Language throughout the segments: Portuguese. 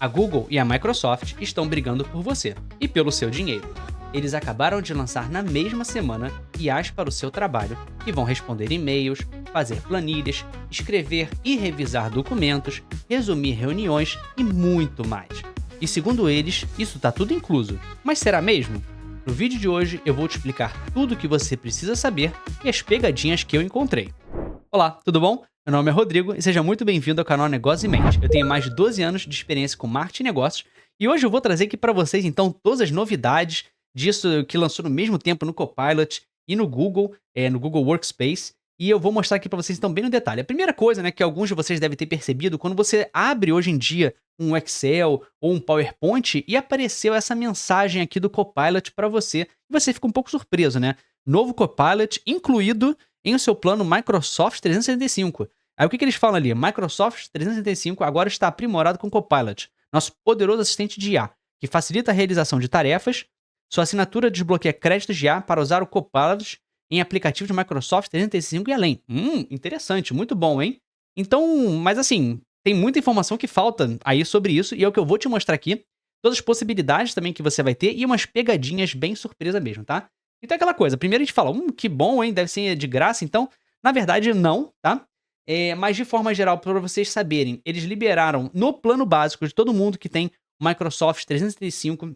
A Google e a Microsoft estão brigando por você e pelo seu dinheiro. Eles acabaram de lançar na mesma semana IAs para o seu trabalho, que vão responder e-mails, fazer planilhas, escrever e revisar documentos, resumir reuniões e muito mais. E segundo eles, isso está tudo incluso. Mas será mesmo? No vídeo de hoje eu vou te explicar tudo o que você precisa saber e as pegadinhas que eu encontrei. Olá, tudo bom? Meu nome é Rodrigo e seja muito bem-vindo ao canal Negócios em Mente. Eu tenho mais de 12 anos de experiência com marketing e negócios e hoje eu vou trazer aqui para vocês então todas as novidades disso que lançou no mesmo tempo no Copilot e no Google Workspace. E eu vou mostrar aqui para vocês então bem no detalhe. A primeira coisa, né, que alguns de vocês devem ter percebido, quando você abre hoje em dia um Excel ou um PowerPoint e apareceu essa mensagem aqui do Copilot para você, e você fica um pouco surpreso, né? Novo Copilot incluído em o seu plano Microsoft 365. Aí o que eles falam ali? Microsoft 365 agora está aprimorado com Copilot, nosso poderoso assistente de IA, que facilita a realização de tarefas. Sua assinatura desbloqueia créditos de IA para usar o Copilot em aplicativos de Microsoft 365 e além. Interessante, muito bom, hein? Então, mas assim, tem muita informação que falta aí sobre isso e é o que eu vou te mostrar aqui. Todas as possibilidades também que você vai ter e umas pegadinhas bem surpresa mesmo, tá? Então é aquela coisa, primeiro a gente fala, que bom, hein? Deve ser de graça, então, na verdade, não, tá? Mas de forma geral, para vocês saberem, eles liberaram no plano básico de todo mundo que tem o Microsoft 365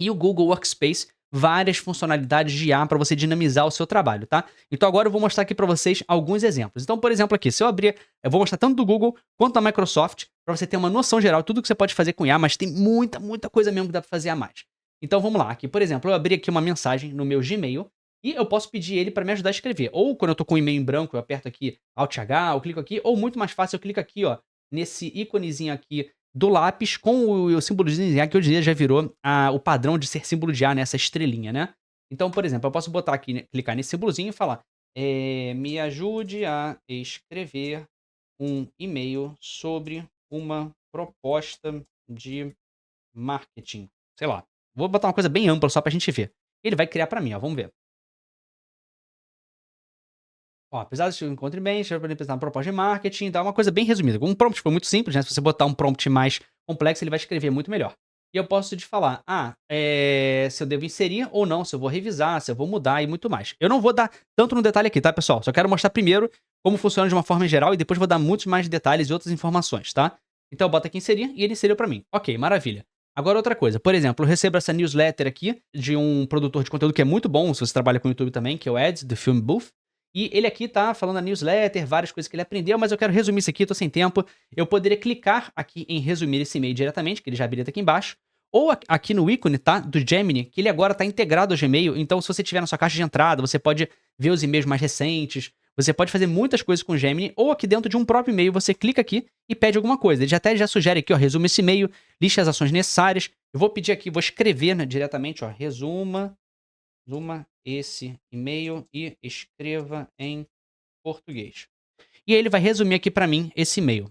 e o Google Workspace várias funcionalidades de IA para você dinamizar o seu trabalho, tá? Então agora eu vou mostrar aqui para vocês alguns exemplos. Então, por exemplo, aqui, se eu abrir, eu vou mostrar tanto do Google quanto da Microsoft para você ter uma noção geral de tudo que você pode fazer com IA, mas tem muita coisa mesmo que dá para fazer a mais. Então vamos lá, aqui, por exemplo, eu abri aqui uma mensagem no meu Gmail e eu posso pedir ele para me ajudar a escrever. Ou quando eu tô com um e-mail em branco, eu aperto aqui Alt H, eu clico aqui, ou muito mais fácil, eu clico aqui, ó, nesse íconezinho aqui do lápis com o símbolozinho de A, que hoje em dia já virou o padrão de ser símbolo de A, né? Essa estrelinha, né? Então, por exemplo, eu posso botar aqui, né, clicar nesse símbolozinho e falar me ajude a escrever um e-mail sobre uma proposta de marketing. Sei lá. Vou botar uma coisa bem ampla só pra gente ver. Ele vai criar pra mim, ó. Vamos ver. Ó, apesar de eu encontre bem, deixa eu pensar na proposta de marketing, dá uma coisa bem resumida. Um prompt foi muito simples, né? Se você botar um prompt mais complexo, ele vai escrever muito melhor. E eu posso te falar, se eu devo inserir ou não, se eu vou revisar, se eu vou mudar e muito mais. Eu não vou dar tanto no detalhe aqui, tá, pessoal? Só quero mostrar primeiro como funciona de uma forma geral e depois vou dar muitos mais detalhes e outras informações, tá? Então eu boto aqui inserir e ele inseriu pra mim. Ok, maravilha. Agora outra coisa, por exemplo, eu recebo essa newsletter aqui de um produtor de conteúdo que é muito bom, se você trabalha com YouTube também, que é o Eds, do Film Booth. E ele aqui tá falando a newsletter, várias coisas que ele aprendeu, mas eu quero resumir isso aqui, tô sem tempo. Eu poderia clicar aqui em resumir esse e-mail diretamente, que ele já habilita aqui embaixo, ou aqui no ícone, tá, do Gemini, que ele agora tá integrado ao Gmail, então se você tiver na sua caixa de entrada, você pode ver os e-mails mais recentes, você pode fazer muitas coisas com o Gemini, ou aqui dentro de um próprio e-mail, você clica aqui e pede alguma coisa. Ele já sugere aqui, ó, resuma esse e-mail, liste as ações necessárias. Eu vou pedir aqui, vou escrever, né, diretamente, ó, resuma esse e-mail e escreva em português. E aí ele vai resumir aqui pra mim esse e-mail.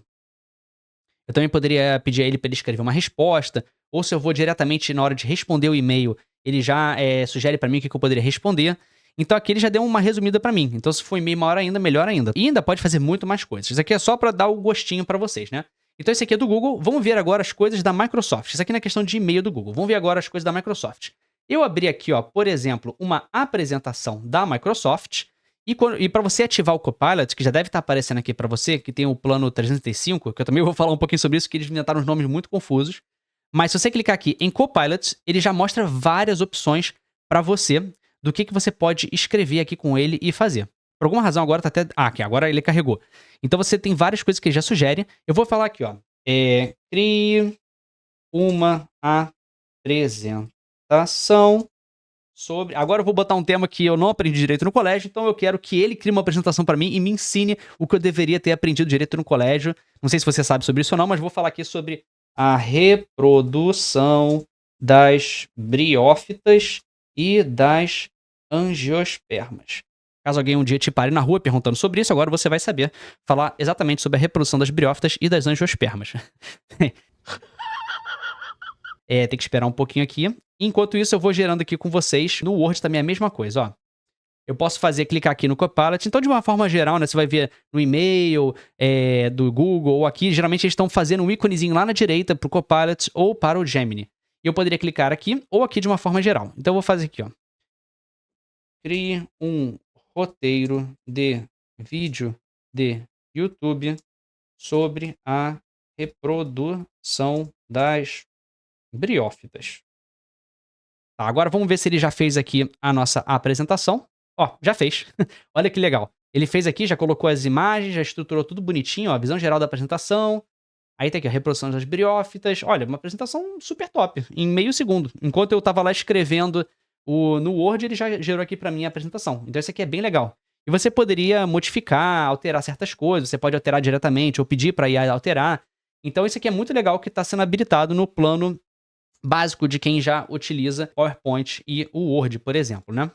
Eu também poderia pedir a ele para ele escrever uma resposta, ou se eu vou diretamente na hora de responder o e-mail, ele já sugere pra mim o que eu poderia responder. Então aqui ele já deu uma resumida pra mim. Então se for e-mail maior ainda, melhor ainda. E ainda pode fazer muito mais coisas. Isso aqui é só pra dar o gostinho pra vocês, né? Então esse aqui é do Google. Vamos ver agora as coisas da Microsoft. Isso aqui não é questão de e-mail do Google. Vamos ver agora as coisas da Microsoft. Eu abri aqui, ó, por exemplo, uma apresentação da Microsoft. E para você ativar o Copilot, que já deve estar aparecendo aqui para você, que tem o plano 365, que eu também vou falar um pouquinho sobre isso, que eles inventaram uns nomes muito confusos. Mas se você clicar aqui em Copilot, ele já mostra várias opções para você do que você pode escrever aqui com ele e fazer. Por alguma razão agora tá até... aqui, agora ele carregou. Então você tem várias coisas que ele já sugere. Eu vou falar aqui, ó. Crie uma apresentação sobre... Agora eu vou botar um tema que eu não aprendi direito no colégio, então eu quero que ele crie uma apresentação para mim e me ensine o que eu deveria ter aprendido direito no colégio. Não sei se você sabe sobre isso ou não, mas vou falar aqui sobre a reprodução das briófitas e das angiospermas. Caso alguém um dia te pare na rua perguntando sobre isso, agora você vai saber falar exatamente sobre a reprodução das briófitas e das angiospermas. Tem que esperar um pouquinho aqui. Enquanto isso, eu vou gerando aqui com vocês. No Word também é a mesma coisa, ó. eu posso clicar aqui no Copilot. Então, de uma forma geral, né, você vai ver no e-mail do Google ou aqui, geralmente eles estão fazendo um íconezinho lá na direita para o Copilot ou para o Gemini. E eu poderia clicar aqui ou aqui de uma forma geral. Então, eu vou fazer aqui, ó. Crie um roteiro de vídeo de YouTube sobre a reprodução das briófitas. Tá, agora vamos ver se ele já fez aqui a nossa apresentação. Ó, já fez. Olha que legal. Ele fez aqui, já colocou as imagens, já estruturou tudo bonitinho, ó, a visão geral da apresentação. Aí tem aqui a reprodução das briófitas. Olha, uma apresentação super top, em meio segundo. Enquanto eu tava lá escrevendo no Word, ele já gerou aqui pra mim a apresentação. Então isso aqui é bem legal. E você poderia modificar, alterar certas coisas. Você pode alterar diretamente ou pedir pra IA alterar. Então isso aqui é muito legal que está sendo habilitado no plano básico de quem já utiliza PowerPoint e o Word, por exemplo, né?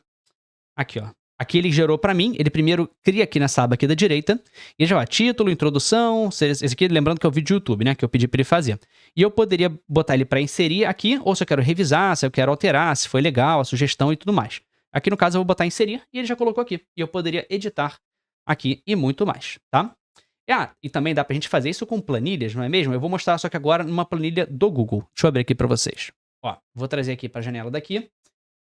Aqui, ó. Aqui ele gerou para mim, ele primeiro cria aqui nessa aba aqui da direita, e já vai, título, introdução, esse aqui lembrando que é o vídeo do YouTube, né, que eu pedi para ele fazer. E eu poderia botar ele para inserir aqui, ou se eu quero revisar, se eu quero alterar, se foi legal, a sugestão e tudo mais. Aqui no caso eu vou botar inserir, e ele já colocou aqui. E eu poderia editar aqui e muito mais, tá? E também dá pra gente fazer isso com planilhas, não é mesmo? Eu vou mostrar só que agora numa planilha do Google. Deixa eu abrir aqui pra vocês. Ó, vou trazer aqui pra janela daqui.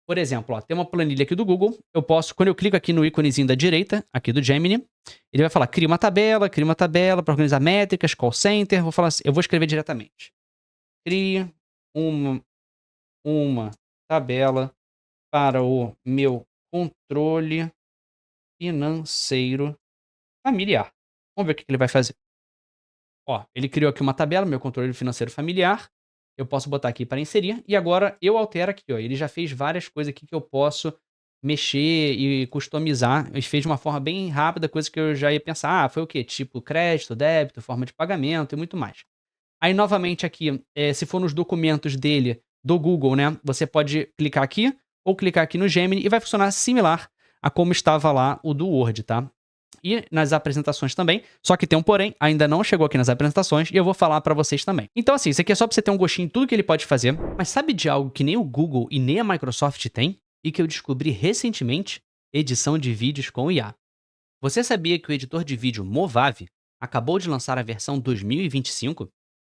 Por exemplo, ó, tem uma planilha aqui do Google. Eu posso, quando eu clico aqui no íconezinho da direita, aqui do Gemini, ele vai falar, cria uma tabela para organizar métricas, call center. Vou falar assim, eu vou escrever diretamente. Cria uma tabela para o meu controle financeiro familiar. Vamos ver o que ele vai fazer. Ó, ele criou aqui uma tabela, meu controle financeiro familiar. Eu posso botar aqui para inserir. E agora eu altero aqui, ó. Ele já fez várias coisas aqui que eu posso mexer e customizar. Ele fez de uma forma bem rápida, coisa que eu já ia pensar. Ah, foi o quê? Tipo crédito, débito, forma de pagamento e muito mais. Aí, novamente aqui, se for nos documentos dele, do Google, né? Você pode clicar aqui ou clicar aqui no Gemini e vai funcionar similar a como estava lá o do Word, tá? E nas apresentações também, só que tem um porém, ainda não chegou aqui nas apresentações e eu vou falar pra vocês também. Então assim, isso aqui é só pra você ter um gostinho de tudo que ele pode fazer, mas sabe de algo que nem o Google e nem a Microsoft tem? E que eu descobri recentemente? Edição de vídeos com IA. Você sabia que o editor de vídeo Movavi acabou de lançar a versão 2025?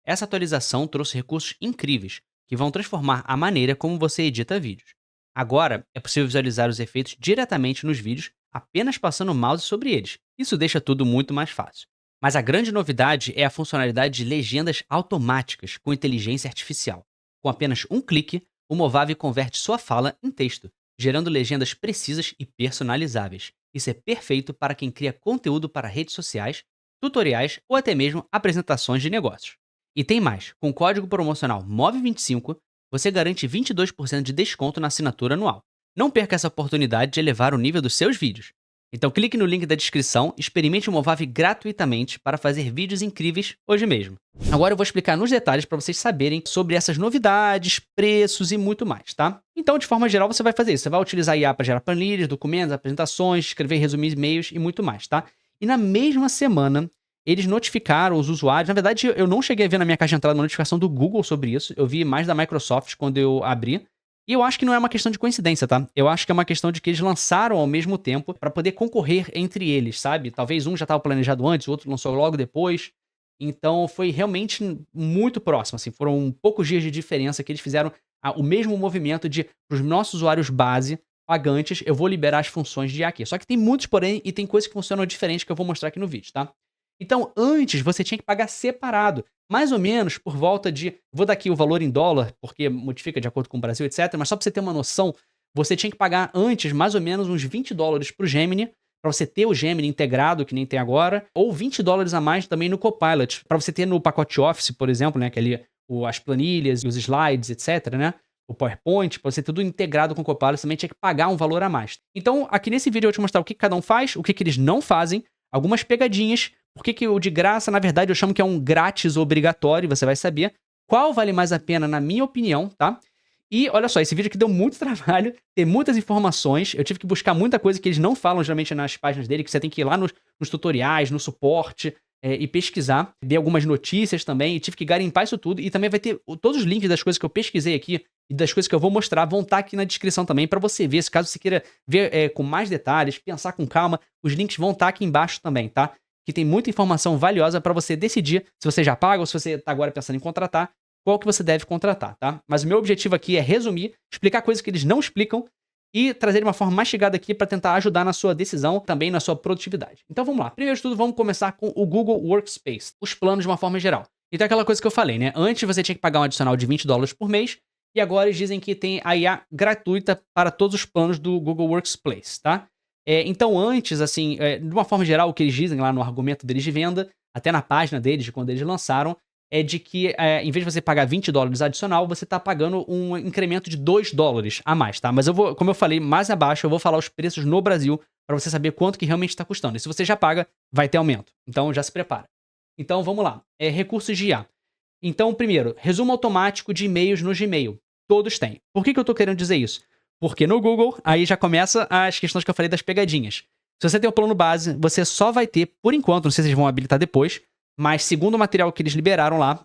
Essa atualização trouxe recursos incríveis que vão transformar a maneira como você edita vídeos. Agora, é possível visualizar os efeitos diretamente nos vídeos apenas passando o mouse sobre eles. Isso deixa tudo muito mais fácil. Mas a grande novidade é a funcionalidade de legendas automáticas com inteligência artificial. Com apenas um clique, o Movavi converte sua fala em texto, gerando legendas precisas e personalizáveis. Isso é perfeito para quem cria conteúdo para redes sociais, tutoriais ou até mesmo apresentações de negócios. E tem mais, com o código promocional MOV25, você garante 22% de desconto na assinatura anual. Não perca essa oportunidade de elevar o nível dos seus vídeos. Então clique no link da descrição e experimente o Movavi gratuitamente para fazer vídeos incríveis hoje mesmo. Agora eu vou explicar nos detalhes para vocês saberem sobre essas novidades, preços e muito mais, tá? Então, de forma geral, você vai fazer isso. Você vai utilizar a IA para gerar planilhas, documentos, apresentações, escrever e resumir e-mails e muito mais, tá? E na mesma semana, eles notificaram os usuários. Na verdade, eu não cheguei a ver na minha caixa de entrada uma notificação do Google sobre isso. Eu vi mais da Microsoft quando eu abri. E eu acho que não é uma questão de coincidência, tá? Eu acho que é uma questão de que eles lançaram ao mesmo tempo para poder concorrer entre eles, sabe? Talvez um já estava planejado antes, o outro lançou logo depois. Então foi realmente muito próximo, assim. Foram poucos dias de diferença que eles fizeram o mesmo movimento de, para os nossos usuários base, pagantes, eu vou liberar as funções de IA aqui. Só que tem muitos porém e tem coisas que funcionam diferentes que eu vou mostrar aqui no vídeo, tá? Então, antes você tinha que pagar separado, mais ou menos por volta de, vou dar aqui o valor em dólar, porque modifica de acordo com o Brasil, etc, mas só para você ter uma noção, você tinha que pagar antes mais ou menos uns $20 pro Gemini, para você ter o Gemini integrado, que nem tem agora, ou $20 a mais também no Copilot, para você ter no pacote Office, por exemplo, né, que ali as planilhas, os slides, etc, né? O PowerPoint, para você ter tudo integrado com o Copilot, também tinha que pagar um valor a mais. Então, aqui nesse vídeo eu vou te mostrar o que cada um faz, o que eles não fazem, algumas pegadinhas. Por que o de graça, na verdade, eu chamo que é um grátis obrigatório, você vai saber qual vale mais a pena, na minha opinião, tá? E olha só, esse vídeo aqui deu muito trabalho, tem muitas informações, eu tive que buscar muita coisa que eles não falam geralmente nas páginas dele, que você tem que ir lá nos tutoriais, no suporte, e pesquisar, ver algumas notícias também, e tive que garimpar isso tudo. E também vai ter todos os links das coisas que eu pesquisei aqui e das coisas que eu vou mostrar vão estar aqui na descrição também para você ver. Se caso você queira ver com mais detalhes, pensar com calma, os links vão estar aqui embaixo também, tá? Que tem muita informação valiosa para você decidir se você já paga ou se você está agora pensando em contratar, qual que você deve contratar, tá? Mas o meu objetivo aqui é resumir, explicar coisas que eles não explicam e trazer de uma forma mastigada aqui para tentar ajudar na sua decisão, também na sua produtividade. Então vamos lá. Primeiro de tudo, vamos começar com o Google Workspace, os planos de uma forma geral. Então é aquela coisa que eu falei, né? Antes você tinha que pagar um adicional de $20 por mês e agora eles dizem que tem a IA gratuita para todos os planos do Google Workspace, tá? Então antes, assim, de uma forma geral, o que eles dizem lá no argumento deles de venda, até na página deles, de quando eles lançaram, é de que em vez de você pagar $20 adicional, você tá pagando um incremento de $2 a mais, tá? Mas eu vou, como eu falei mais abaixo, eu vou falar os preços no Brasil para você saber quanto que realmente está custando. E se você já paga, vai ter aumento. Então já se prepara. Então vamos lá. Recursos de IA. Então, primeiro, resumo automático de e-mails no Gmail. Todos têm. Por que eu tô querendo dizer isso? Porque no Google, aí já começa as questões que eu falei das pegadinhas. Se você tem o plano base, você só vai ter, por enquanto, não sei se eles vão habilitar depois, mas segundo o material que eles liberaram lá,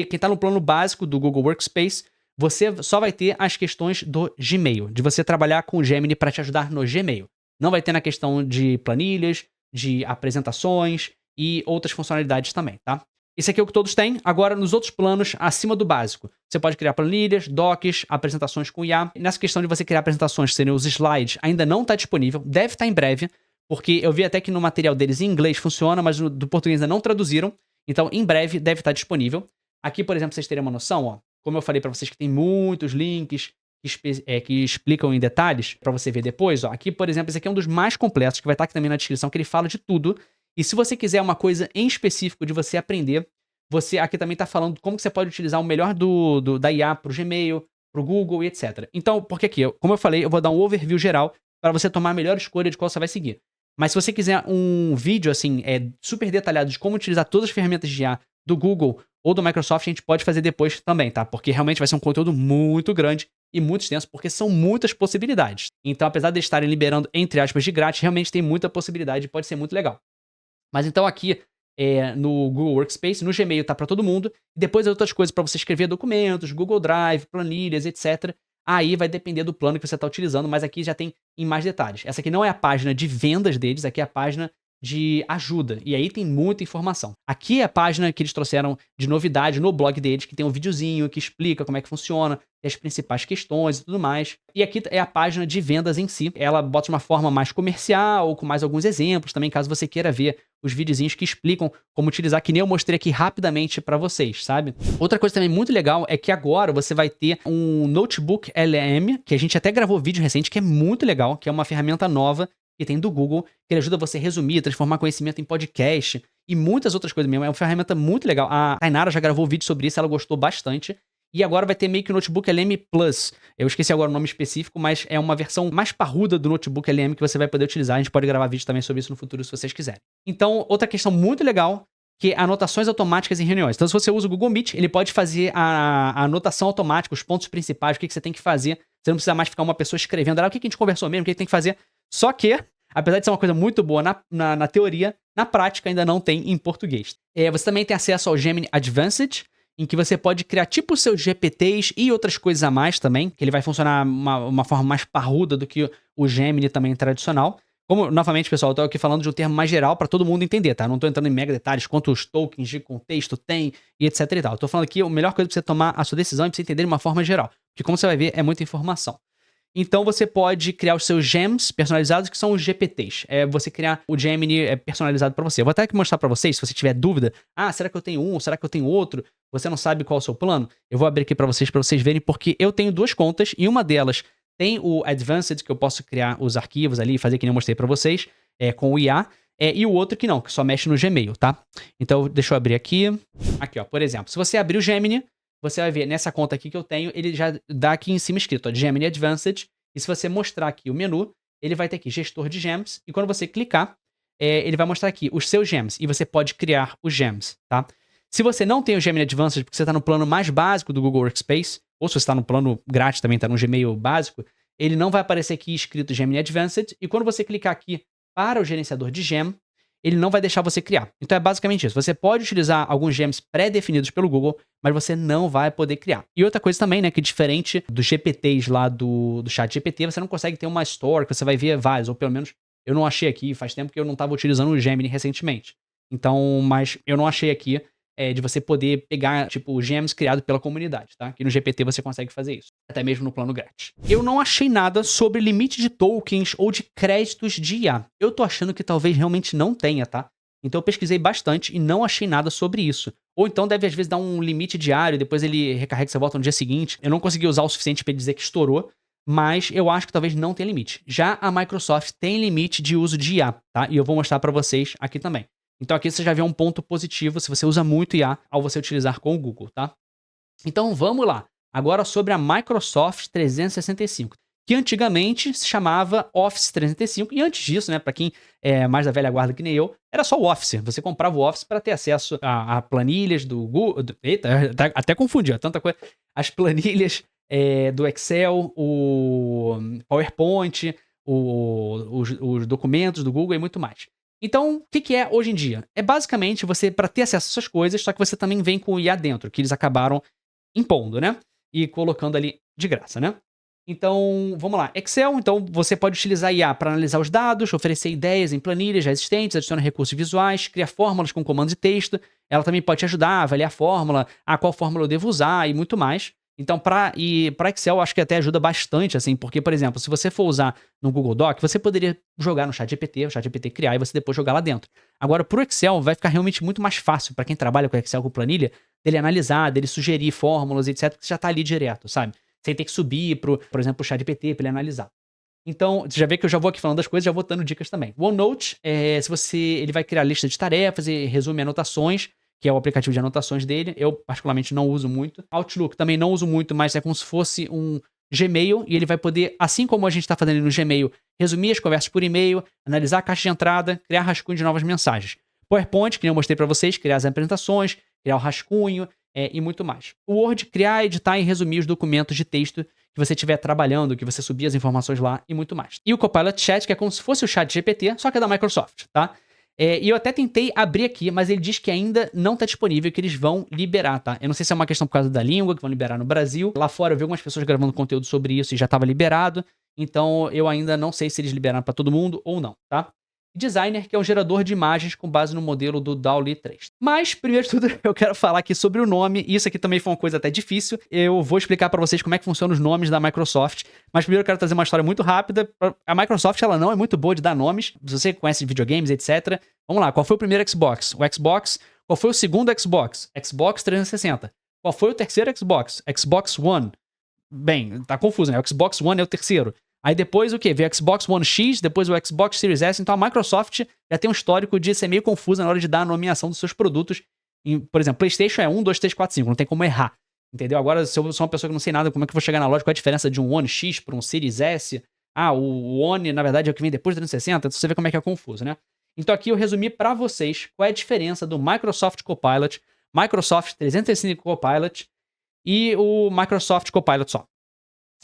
quem tá no plano básico do Google Workspace, você só vai ter as questões do Gmail, de você trabalhar com o Gemini para te ajudar no Gmail. Não vai ter na questão de planilhas, de apresentações e outras funcionalidades também, tá? Esse aqui é o que todos têm. Agora, nos outros planos, acima do básico, você pode criar planilhas, docs, apresentações com IA. Nessa questão de você criar apresentações, serem os slides, ainda não está disponível. Deve estar em breve, porque eu vi até que no material deles em inglês funciona, mas do português ainda não traduziram. Então, em breve, deve estar disponível. Aqui, por exemplo, vocês terem uma noção, ó, como eu falei para vocês que tem muitos links que explicam em detalhes para você ver depois. Ó. Aqui, por exemplo, esse aqui é um dos mais completos, que vai estar aqui também na descrição, que ele fala de tudo. E se você quiser uma coisa em específico de você aprender, você aqui também está falando como que você pode utilizar o melhor da IA para o Gmail, para o Google e etc. Então, porque aqui, como eu falei, eu vou dar um overview geral para você tomar a melhor escolha de qual você vai seguir. Mas se você quiser um vídeo assim, super detalhado de como utilizar todas as ferramentas de IA do Google ou do Microsoft, a gente pode fazer depois também, tá? Porque realmente vai ser um conteúdo muito grande e muito extenso, porque são muitas possibilidades. Então, apesar de estarem liberando, entre aspas, de grátis, realmente tem muita possibilidade e pode ser muito legal. Mas então aqui no Google Workspace, no Gmail tá para todo mundo, e depois outras coisas para você escrever documentos, Google Drive, planilhas, etc. Aí vai depender do plano que você está utilizando, mas aqui já tem em mais detalhes. Essa aqui não é a página de vendas deles, aqui é a página de ajuda, e aí tem muita informação. Aqui é a página que eles trouxeram de novidade no blog deles, que tem um videozinho que explica como é que funciona, as principais questões e tudo mais. E aqui é a página de vendas em si. Ela bota de uma forma mais comercial, com mais alguns exemplos também, caso você queira ver os videozinhos que explicam como utilizar, que nem eu mostrei aqui rapidamente para vocês, sabe? Outra coisa também muito legal é que agora você vai ter um Notebook LM, que a gente até gravou vídeo recente, que é muito legal, que é uma ferramenta nova que tem do Google, que ele ajuda você a resumir, transformar conhecimento em podcast e muitas outras coisas mesmo. É uma ferramenta muito legal. A Tainara já gravou vídeo sobre isso, ela gostou bastante. E agora vai ter meio que o Notebook LM Plus. Eu esqueci agora o nome específico, mas é uma versão mais parruda do Notebook LM que você vai poder utilizar. A gente pode gravar vídeo também sobre isso no futuro, se vocês quiserem. Então, outra questão muito legal, que é anotações automáticas em reuniões. Então, se você usa o Google Meet, ele pode fazer a anotação automática, os pontos principais, o que você tem que fazer. Você não precisa mais ficar uma pessoa escrevendo o que a gente conversou mesmo, o que tem que fazer. Só que, apesar de ser uma coisa muito boa na teoria, na prática ainda não tem em português. Você também tem acesso ao Gemini Advanced, em que você pode criar tipo seus GPTs e outras coisas a mais também, que ele vai funcionar uma forma mais parruda do que o Gemini também tradicional. Como, novamente, pessoal, eu tô aqui falando de um termo mais geral para todo mundo entender, tá? Não tô entrando em mega detalhes, quantos tokens de contexto tem e etc e tal. Eu tô falando aqui a melhor coisa pra você tomar a sua decisão e pra você entender de uma forma geral. Porque como você vai ver, é muita informação. Então você pode criar os seus gems personalizados, que são os GPTs. Você criar o Gemini personalizado para você. Eu vou até aqui mostrar para vocês, se você tiver dúvida. Será que eu tenho um? Será que eu tenho outro? Você não sabe qual é o seu plano? Eu vou abrir aqui para vocês verem, porque eu tenho duas contas e uma delas tem o Advanced, que eu posso criar os arquivos ali e fazer que nem eu mostrei para vocês, com o IA. E o outro que não, que só mexe no Gmail, tá? Então deixa eu abrir aqui. Aqui, ó, por exemplo, se você abrir o Gemini, você vai ver nessa conta aqui que eu tenho, ele já dá aqui em cima escrito, ó, Gemini Advanced. E se você mostrar aqui o menu, ele vai ter aqui gestor de gems. E quando você clicar, ele vai mostrar aqui os seus gems. E você pode criar os gems, tá? Se você não tem o Gemini Advanced, porque você está no plano mais básico do Google Workspace, ou se você está no plano grátis também, está no Gmail básico, ele não vai aparecer aqui escrito Gemini Advanced. E quando você clicar aqui para o gerenciador de gem, ele não vai deixar você criar. Então é basicamente isso. Você pode utilizar alguns gems pré-definidos pelo Google, mas você não vai poder criar. E outra coisa também, né, que diferente dos GPTs lá do chat GPT, você não consegue ter uma store que você vai ver vários, ou pelo menos eu não achei aqui, faz tempo que eu não estava utilizando o Gemini recentemente. Então, mas eu não achei aqui de você poder pegar, tipo, gems criados pela comunidade, tá? Que no GPT você consegue fazer isso, até mesmo no plano grátis. Eu não achei nada sobre limite de tokens ou de créditos de IA. Eu tô achando que talvez realmente não tenha, tá? Então eu pesquisei bastante e não achei nada sobre isso. Ou então deve às vezes dar um limite diário, depois ele recarrega e você volta no dia seguinte. Eu não consegui usar o suficiente para dizer que estourou, mas eu acho que talvez não tenha limite. Já a Microsoft tem limite de uso de IA, tá? E eu vou mostrar para vocês aqui também. Então aqui você já vê um ponto positivo se você usa muito IA ao você utilizar com o Google, tá? Então vamos lá. Agora sobre a Microsoft 365, que antigamente se chamava Office 365, e antes disso, né, para quem é mais da velha guarda que nem eu, era só o Office. Você comprava o Office para ter acesso a planilhas do Google, eita, até confundi, ó, tanta coisa. As planilhas do Excel, o PowerPoint, os documentos do Google e muito mais. Então, o que é hoje em dia? É basicamente você, para ter acesso a essas coisas, só que você também vem com o IA dentro, que eles acabaram impondo, né? E colocando ali de graça, né? Então, vamos lá. Excel, então você pode utilizar IA para analisar os dados, oferecer ideias em planilhas já existentes, adicionar recursos visuais, criar fórmulas com comandos de texto. Ela também pode te ajudar a avaliar a fórmula, qual fórmula eu devo usar e muito mais. Então, para Excel, eu acho que até ajuda bastante, assim, porque, por exemplo, se você for usar no Google Doc, você poderia jogar no ChatGPT, o ChatGPT criar e você depois jogar lá dentro. Agora, pro Excel, vai ficar realmente muito mais fácil para quem trabalha com Excel, com planilha, dele analisar, dele sugerir fórmulas, etc, que já tá ali direto, sabe? Sem ter que subir por exemplo, o ChatGPT para ele analisar. Então, você já vê que eu já vou aqui falando das coisas, já vou dando dicas também. O OneNote, ele vai criar lista de tarefas e resume anotações, que é o aplicativo de anotações dele. Eu, particularmente, não uso muito. Outlook também não uso muito, mas é como se fosse um Gmail, e ele vai poder, assim como a gente está fazendo no Gmail, resumir as conversas por e-mail, analisar a caixa de entrada, criar rascunho de novas mensagens. PowerPoint, que eu mostrei para vocês, criar as apresentações, criar o rascunho e muito mais. O Word, criar, editar e resumir os documentos de texto que você estiver trabalhando, que você subir as informações lá e muito mais. E o Copilot Chat, que é como se fosse o chat GPT, só que é da Microsoft, tá? E eu até tentei abrir aqui, mas ele diz que ainda não tá disponível, que eles vão liberar, tá? Eu não sei se é uma questão por causa da língua, que vão liberar no Brasil. Lá fora eu vi algumas pessoas gravando conteúdo sobre isso e já tava liberado. Então eu ainda não sei se eles liberaram para todo mundo ou não, tá? Designer, que é um gerador de imagens com base no modelo do DALL-E 3. Mas, primeiro de tudo, eu quero falar aqui sobre o nome. Isso aqui também foi uma coisa até difícil. Eu vou explicar para vocês como é que funcionam os nomes da Microsoft. Mas primeiro eu quero trazer uma história muito rápida. A Microsoft, ela não é muito boa de dar nomes. Se você conhece videogames, etc. Vamos lá, qual foi o primeiro Xbox? O Xbox. Qual foi o segundo Xbox? Xbox 360. Qual foi o terceiro Xbox? Xbox One. Bem, tá confuso, né? O Xbox One é o terceiro. Aí depois o quê? Veio o Xbox One X, depois o Xbox Series S. Então a Microsoft já tem um histórico de ser meio confusa na hora de dar a nomeação dos seus produtos. Por exemplo, PlayStation é 1, 2, 3, 4, 5. Não tem como errar. Entendeu? Agora, se eu sou uma pessoa que não sei nada, como é que eu vou chegar na loja? Qual é a diferença de um One X para um Series S? O One, na verdade, é o que vem depois do 360. Então você vê como é que é confuso, né? Então aqui eu resumi para vocês qual é a diferença do Microsoft Copilot, Microsoft 365 Copilot e o Microsoft Copilot só.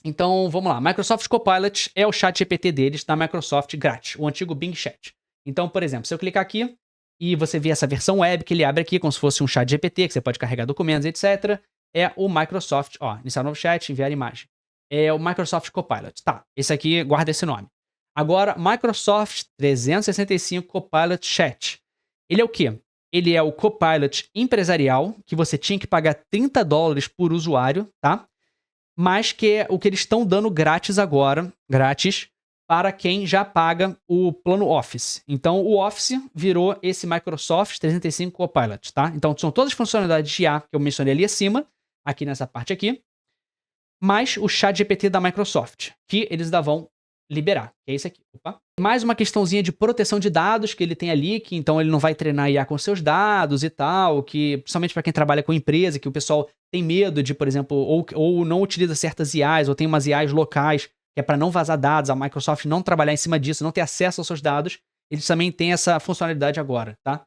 Então, vamos lá. Microsoft Copilot é o chat GPT deles, da Microsoft grátis, o antigo Bing Chat. Então, por exemplo, se eu clicar aqui e você vê essa versão web que ele abre aqui, como se fosse um chat GPT, que você pode carregar documentos, etc., é o Microsoft, iniciar novo chat, enviar imagem. É o Microsoft Copilot. Tá, esse aqui, guarda esse nome. Agora, Microsoft 365 Copilot Chat. Ele é o quê? Ele é o Copilot empresarial, que você tinha que pagar $30 por usuário, tá? Mas que é o que eles estão dando grátis agora, grátis, para quem já paga o plano Office. Então, o Office virou esse Microsoft 365 Copilot, tá? Então, são todas as funcionalidades de IA que eu mencionei ali acima, aqui nessa parte aqui, mais o ChatGPT da Microsoft, que eles ainda vão liberar, que é esse aqui. Opa. Mais uma questãozinha de proteção de dados que ele tem ali, que então ele não vai treinar IA com seus dados e tal, que principalmente para quem trabalha com empresa, que o pessoal tem medo de, por exemplo, ou não utiliza certas IAs, ou tem umas IAs locais, que é para não vazar dados, a Microsoft não trabalhar em cima disso, não ter acesso aos seus dados, eles também têm essa funcionalidade agora, tá?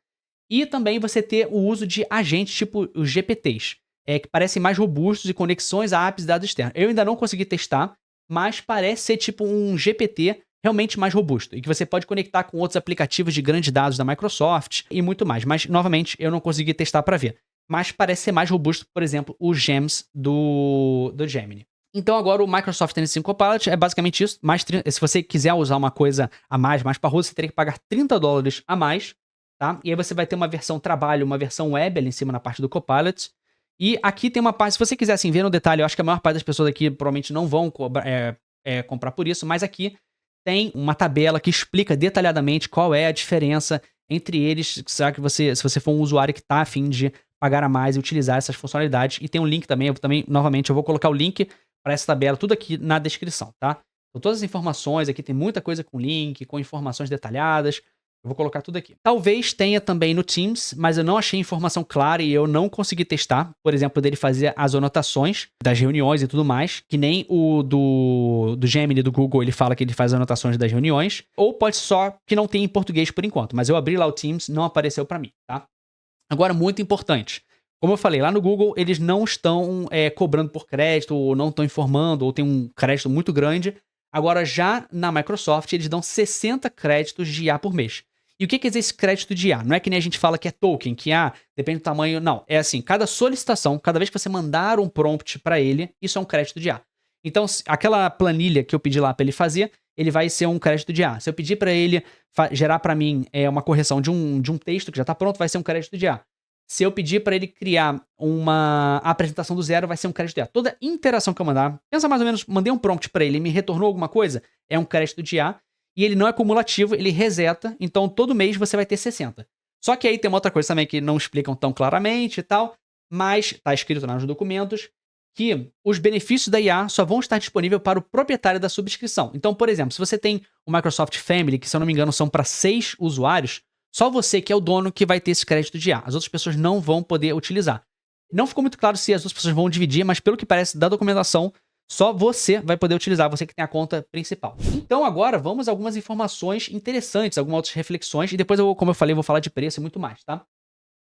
E também você ter o uso de agentes tipo os GPTs, que parecem mais robustos e conexões a apps e dados externos. Eu ainda não consegui testar, mas parece ser tipo um GPT realmente mais robusto e que você pode conectar com outros aplicativos de grandes dados da Microsoft e muito mais. Mas, novamente, eu não consegui testar para ver. Mas parece ser mais robusto, por exemplo, o GEMS do Gemini. Então agora o Microsoft 365 Copilot é basicamente isso. Se você quiser usar uma coisa a mais parruda, você teria que pagar $30 a mais, tá? E aí você vai ter uma versão trabalho, uma versão web ali em cima na parte do Copilot. E aqui tem uma parte, se você quiser assim, ver no detalhe, eu acho que a maior parte das pessoas aqui provavelmente não vão comprar por isso, mas aqui tem uma tabela que explica detalhadamente qual é a diferença entre eles, será que se você for um usuário que está a fim de pagar a mais e utilizar essas funcionalidades. E tem um link também, novamente, eu vou colocar o link para essa tabela, tudo aqui na descrição, tá? Então, todas as informações, aqui tem muita coisa com link, com informações detalhadas. Eu vou colocar tudo aqui. Talvez tenha também no Teams, mas eu não achei informação clara e eu não consegui testar. Por exemplo, dele fazer as anotações das reuniões e tudo mais, que nem o do Gemini do Google, ele fala que ele faz anotações das reuniões. Ou pode só que não tem em português por enquanto, mas eu abri lá o Teams, não apareceu para mim, tá? Agora, muito importante. Como eu falei, lá no Google, eles não estão cobrando por crédito, ou não estão informando, ou tem um crédito muito grande. Agora, já na Microsoft, eles dão 60 créditos de IA por mês. E o que quer dizer esse crédito de IA? Não é que nem a gente fala que é token, que depende do tamanho. Não, é assim, cada solicitação, cada vez que você mandar um prompt para ele, isso é um crédito de IA. Então, aquela planilha que eu pedi lá para ele fazer, ele vai ser um crédito de IA. Se eu pedir para ele gerar para mim uma correção de um texto que já está pronto, vai ser um crédito de IA. Se eu pedir para ele criar uma apresentação do zero, vai ser um crédito de IA. Toda interação que eu mandar, pensa mais ou menos, mandei um prompt para ele e me retornou alguma coisa, é um crédito de IA. E ele não é cumulativo, ele reseta, então todo mês você vai ter 60. Só que aí tem uma outra coisa também que não explicam tão claramente e tal, mas está escrito lá nos documentos que os benefícios da IA só vão estar disponíveis para o proprietário da subscrição. Então, por exemplo, se você tem o Microsoft Family, que se eu não me engano são para 6 usuários, só você que é o dono que vai ter esse crédito de IA. As outras pessoas não vão poder utilizar. Não ficou muito claro se as outras pessoas vão dividir, mas pelo que parece da documentação, só você vai poder utilizar, você que tem a conta principal. Então agora vamos a algumas informações interessantes, algumas outras reflexões, e depois, como eu falei, vou falar de preço e muito mais, tá?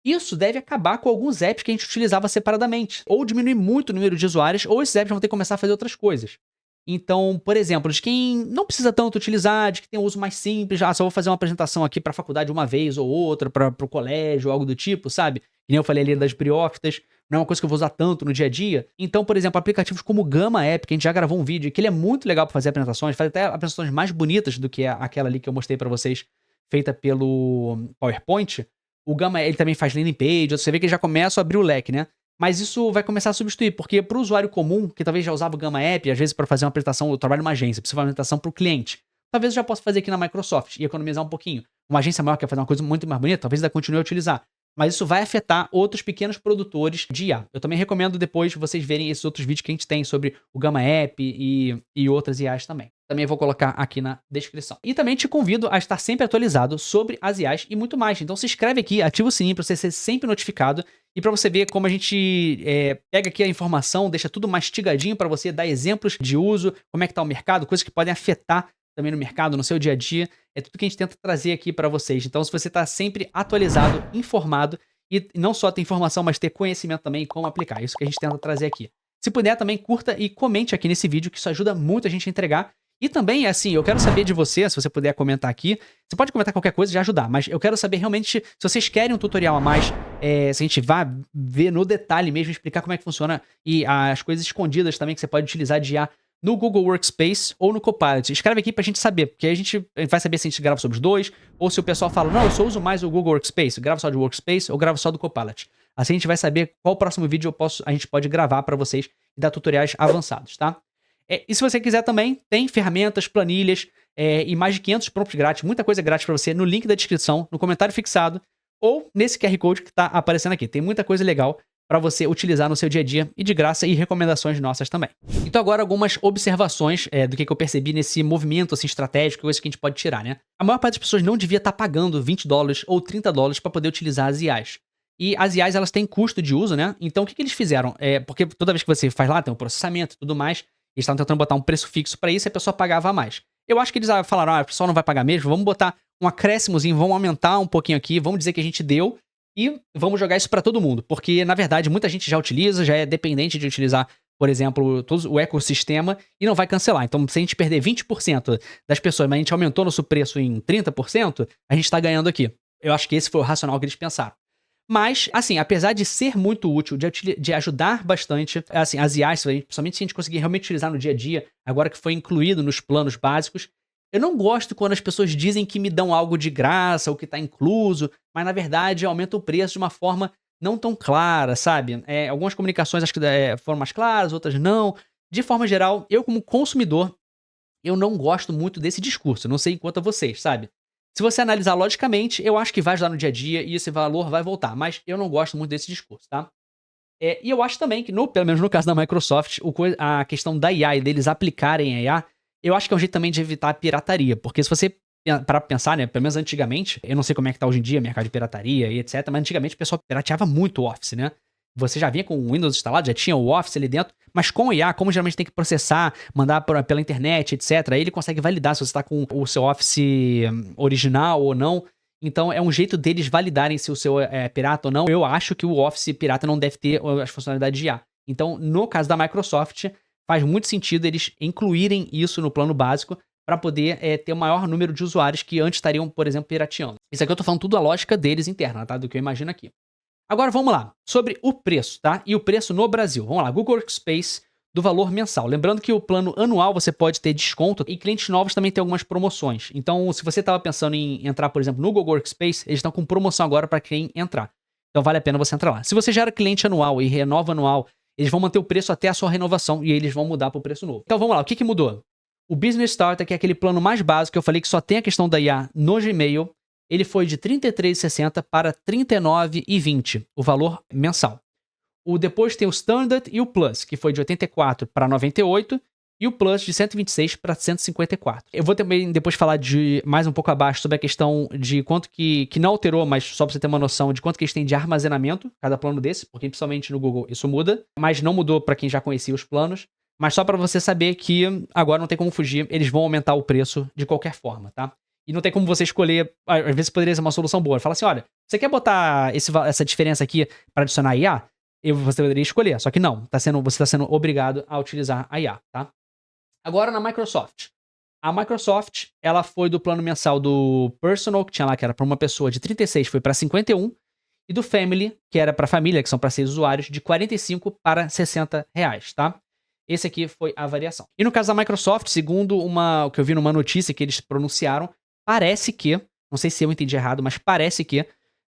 Isso deve acabar com alguns apps que a gente utilizava separadamente, ou diminuir muito o número de usuários, ou esses apps vão ter que começar a fazer outras coisas. Então, por exemplo, de quem não precisa tanto utilizar, de que tem um uso mais simples, só vou fazer uma apresentação aqui para a faculdade uma vez ou outra, para o colégio, algo do tipo, sabe? Que nem eu falei ali das briófitas, não é uma coisa que eu vou usar tanto no dia a dia. Então, por exemplo, aplicativos como o Gamma App, que a gente já gravou um vídeo, que ele é muito legal para fazer apresentações, faz até apresentações mais bonitas do que aquela ali que eu mostrei para vocês, feita pelo PowerPoint. O Gamma, ele também faz landing page, você vê que ele já começa a abrir o leque, né? Mas isso vai começar a substituir, porque para o usuário comum, que talvez já usava o Gamma App, às vezes para fazer uma apresentação, eu trabalho numa agência, preciso fazer uma apresentação para o cliente. Talvez eu já possa fazer aqui na Microsoft e economizar um pouquinho. Uma agência maior quer fazer uma coisa muito mais bonita, talvez ainda continue a utilizar. Mas isso vai afetar outros pequenos produtores de IA. Eu também recomendo depois vocês verem esses outros vídeos que a gente tem sobre o Gamma App e outras IAs também. Também vou colocar aqui na descrição. E também te convido a estar sempre atualizado sobre as IAs e muito mais. Então se inscreve aqui, ativa o sininho para você ser sempre notificado e para você ver como a gente pega aqui a informação, deixa tudo mastigadinho para você, dar exemplos de uso, como é que está o mercado, coisas que podem afetar também no mercado, no seu dia a dia. É tudo que a gente tenta trazer aqui para vocês. Então, se você está sempre atualizado, informado, e não só ter informação, mas ter conhecimento também e como aplicar. Isso que a gente tenta trazer aqui. Se puder, também curta e comente aqui nesse vídeo, que isso ajuda muito a gente a entregar. E também, assim, eu quero saber de você, se você puder comentar aqui. Você pode comentar qualquer coisa e já ajudar, mas eu quero saber realmente se vocês querem um tutorial a mais, se a gente vai ver no detalhe mesmo, explicar como é que funciona e as coisas escondidas também que você pode utilizar de IA no Google Workspace ou no Copilot. Escreve aqui pra gente saber, porque aí a gente vai saber se a gente grava sobre os dois, ou se o pessoal fala, não, eu só uso mais o Google Workspace, eu gravo só de Workspace ou gravo só do Copilot. Assim a gente vai saber qual o próximo vídeo a gente pode gravar pra vocês e dar tutoriais avançados, tá? E se você quiser também, tem ferramentas, planilhas e mais de 500 prompts grátis, muita coisa grátis pra você no link da descrição, no comentário fixado ou nesse QR Code que tá aparecendo aqui. Tem muita coisa legal para você utilizar no seu dia a dia e de graça, e recomendações nossas também. Então agora algumas observações do que eu percebi nesse movimento assim, estratégico, coisas que a gente pode tirar, né? A maior parte das pessoas não devia estar pagando $20 ou $30 para poder utilizar as IAs. E as IAs, elas têm custo de uso, né? Então o que eles fizeram? Porque toda vez que você faz lá, tem um processamento e tudo mais, eles estavam tentando botar um preço fixo para isso e a pessoa pagava mais. Eu acho que eles falaram, o pessoal não vai pagar mesmo, vamos botar um acréscimozinho, vamos aumentar um pouquinho aqui, vamos dizer que a gente deu, e vamos jogar isso para todo mundo, porque na verdade muita gente já utiliza, já é dependente de utilizar por exemplo, todo o ecossistema e não vai cancelar. Então, se a gente perder 20% das pessoas, mas a gente aumentou nosso preço em 30%, a gente tá ganhando aqui. Eu acho que esse foi o racional que eles pensaram. Mas, assim, apesar de ser muito útil, de ajudar bastante, assim, as IAs, principalmente se a gente conseguir realmente utilizar no dia a dia, agora que foi incluído nos planos básicos, eu não gosto quando as pessoas dizem que me dão algo de graça ou que tá incluso, mas na verdade aumenta o preço de uma forma não tão clara, sabe? Algumas comunicações acho que foram mais claras, outras não. De forma geral, eu como consumidor, eu não gosto muito desse discurso, não sei quanto a vocês, sabe? Se você analisar logicamente, eu acho que vai ajudar no dia a dia e esse valor vai voltar, mas eu não gosto muito desse discurso, tá? E eu acho também que, pelo menos no caso da Microsoft, a questão da IA e deles aplicarem a IA, eu acho que é um jeito também de evitar a pirataria, porque se você para pensar, né, pelo menos antigamente, eu não sei como é que tá hoje em dia, mercado de pirataria e etc, mas antigamente o pessoal pirateava muito o Office, né? Você já vinha com o Windows instalado, já tinha o Office ali dentro, mas com o IA, como geralmente tem que processar, mandar pela internet, etc, aí ele consegue validar se você tá com o seu Office original ou não. Então é um jeito deles validarem se o seu é pirata ou não. Eu acho que o Office pirata não deve ter as funcionalidades de IA. Então, no caso da Microsoft, faz muito sentido eles incluírem isso no plano básico para poder ter o maior número de usuários que antes estariam, por exemplo, pirateando. Isso aqui eu tô falando tudo a lógica deles interna, tá? Do que eu imagino aqui. Agora vamos lá, sobre o preço, tá? E o preço no Brasil. Vamos lá, Google Workspace do valor mensal. Lembrando que o plano anual você pode ter desconto e clientes novos também tem algumas promoções. Então, se você estava pensando em entrar, por exemplo, no Google Workspace, eles estão com promoção agora para quem entrar. Então vale a pena você entrar lá. Se você já era cliente anual e renova anual, eles vão manter o preço até a sua renovação e aí eles vão mudar para o preço novo. Então vamos lá, o que mudou? O Business Starter, que é aquele plano mais básico, que eu falei que só tem a questão da IA no Gmail, ele foi de R$ 33,60 para R$ 39,20, o valor mensal. Depois tem o Standard e o Plus, que foi de 84 para 98, e o Plus de 126 para 154. Eu vou também depois falar de mais um pouco abaixo sobre a questão de quanto que não alterou, mas só para você ter uma noção de quanto que eles têm de armazenamento, cada plano desse, porque principalmente no Google isso muda, mas não mudou para quem já conhecia os planos. Mas só para você saber que agora não tem como fugir, eles vão aumentar o preço de qualquer forma, tá? E não tem como você escolher, às vezes poderia ser uma solução boa. Fala assim, olha, você quer botar essa diferença aqui para adicionar IA? Você poderia escolher, só que não, você está sendo obrigado a utilizar a IA, tá? Agora na Microsoft. A Microsoft, ela foi do plano mensal do Personal, que tinha lá, que era para uma pessoa, de 36 foi para 51, e do Family, que era para família, que são para 6 usuários, de 45 para 60 reais, tá? Esse aqui foi a variação. E no caso da Microsoft, segundo o que eu vi numa notícia que eles pronunciaram, parece que, não sei se eu entendi errado, mas parece que,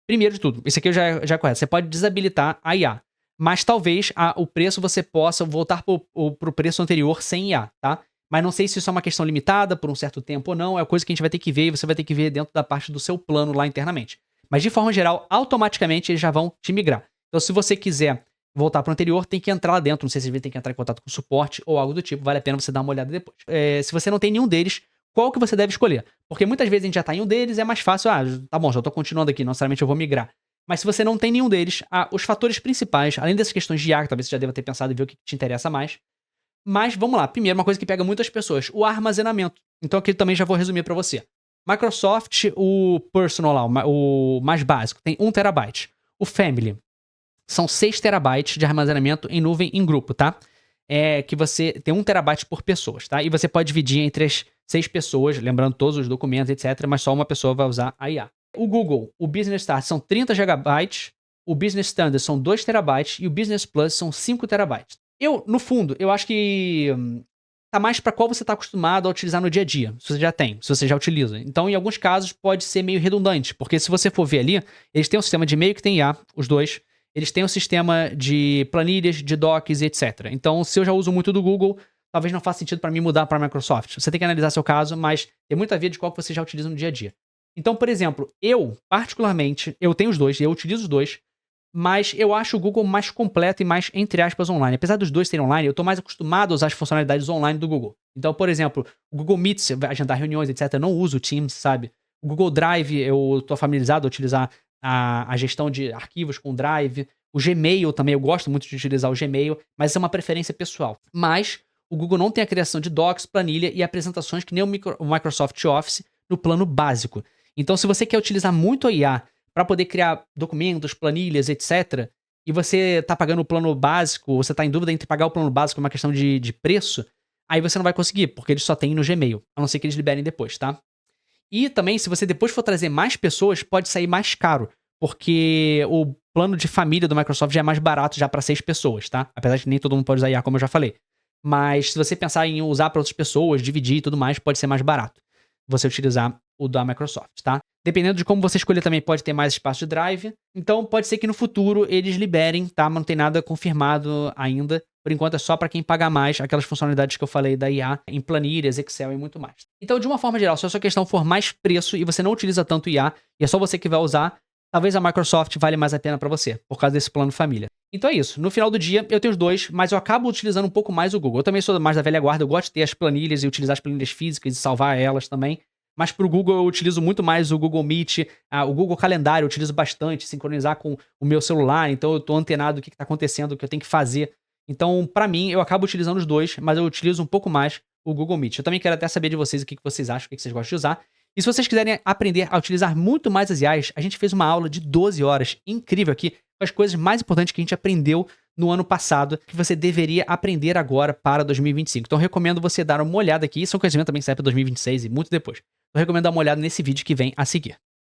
primeiro de tudo, isso aqui já é correto, você pode desabilitar a IA, mas talvez o preço você possa voltar pro preço anterior sem IA, tá? Mas não sei se isso é uma questão limitada por um certo tempo ou não, é coisa que a gente vai ter que ver e você vai ter que ver dentro da parte do seu plano lá internamente. Mas de forma geral, automaticamente eles já vão te migrar. Então se você quiser voltar para o anterior, tem que entrar lá dentro, não sei se você tem que entrar em contato com o suporte ou algo do tipo, vale a pena você dar uma olhada depois. Se você não tem nenhum deles, qual que você deve escolher? Porque muitas vezes a gente já tá em um deles, é mais fácil, tá bom, já tô continuando aqui, não necessariamente eu vou migrar. Mas se você não tem nenhum deles, os fatores principais, além dessas questões de IA, que talvez você já deva ter pensado e ver o que te interessa mais. Mas vamos lá, primeiro, uma coisa que pega muitas pessoas, o armazenamento. Então aqui também já vou resumir para você. Microsoft, o Personal lá, o mais básico, tem 1 terabyte. O Family são 6 terabytes de armazenamento em nuvem em grupo, tá? Que você tem 1 terabyte por pessoa, tá? E você pode dividir entre as 6 pessoas, lembrando todos os documentos, etc. Mas só uma pessoa vai usar a IA. O Google, o Business Start são 30 GB, o Business Standard são 2 terabytes e o Business Plus são 5 terabytes. No fundo, eu acho que tá mais para qual você tá acostumado a utilizar no dia a dia, se você já tem, se você já utiliza. Então, em alguns casos, pode ser meio redundante, porque se você for ver ali, eles têm um sistema de e-mail que tem IA, os dois. Eles têm um sistema de planilhas, de docs e etc. Então, se eu já uso muito do Google, talvez não faça sentido para mim mudar para a Microsoft. Você tem que analisar seu caso, mas tem muito a ver de qual que você já utiliza no dia a dia. Então, por exemplo, particularmente, eu tenho os dois, eu utilizo os dois, mas eu acho o Google mais completo e mais, entre aspas, online. Apesar dos dois serem online, eu tô mais acostumado a usar as funcionalidades online do Google. Então, por exemplo, o Google Meet, agendar reuniões, etc., eu não uso o Teams, sabe? O Google Drive, eu tô familiarizado a utilizar a gestão de arquivos com Drive. O Gmail também, eu gosto muito de utilizar o Gmail, mas isso é uma preferência pessoal. Mas o Google não tem a criação de docs, planilha e apresentações que nem o Microsoft Office no plano básico. Então, se você quer utilizar muito a IA para poder criar documentos, planilhas, etc., e você tá pagando o plano básico, você tá em dúvida entre pagar o plano básico, uma questão de preço, aí você não vai conseguir, porque eles só têm no Gmail, a não ser que eles liberem depois, tá? E também, se você depois for trazer mais pessoas, pode sair mais caro, porque o plano de família do Microsoft já é mais barato já para 6 pessoas, tá? Apesar de que nem todo mundo pode usar IA, como eu já falei. Mas se você pensar em usar para outras pessoas, dividir e tudo mais, pode ser mais barato você utilizar o da Microsoft, tá? Dependendo de como você escolher também pode ter mais espaço de drive. Então pode ser que no futuro eles liberem, tá? Mas não tem nada confirmado ainda. Por enquanto é só para quem pagar mais aquelas funcionalidades que eu falei da IA em planilhas, Excel e muito mais. Então, de uma forma geral, se a sua questão for mais preço e você não utiliza tanto IA e é só você que vai usar, talvez a Microsoft vale mais a pena para você, por causa desse plano família. Então é isso. No final do dia, eu tenho os dois, mas eu acabo utilizando um pouco mais o Google. Eu também sou mais da velha guarda, eu gosto de ter as planilhas e utilizar as planilhas físicas e salvar elas também. Mas pro Google eu utilizo muito mais o Google Meet, o Google Calendário eu utilizo bastante, sincronizar com o meu celular, então eu tô antenado do que tá acontecendo, o que eu tenho que fazer. Então, pra mim, eu acabo utilizando os dois, mas eu utilizo um pouco mais o Google Meet. Eu também quero até saber de vocês o que vocês acham, o que vocês gostam de usar. E se vocês quiserem aprender a utilizar muito mais as IAs, a gente fez uma aula de 12 horas incrível aqui, com as coisas mais importantes que a gente aprendeu no ano passado, que você deveria aprender agora para 2025. Então eu recomendo você dar uma olhada aqui, isso é um conhecimento também que serve para 2026 e muito depois. Eu recomendo dar uma olhada nesse vídeo que vem a seguir.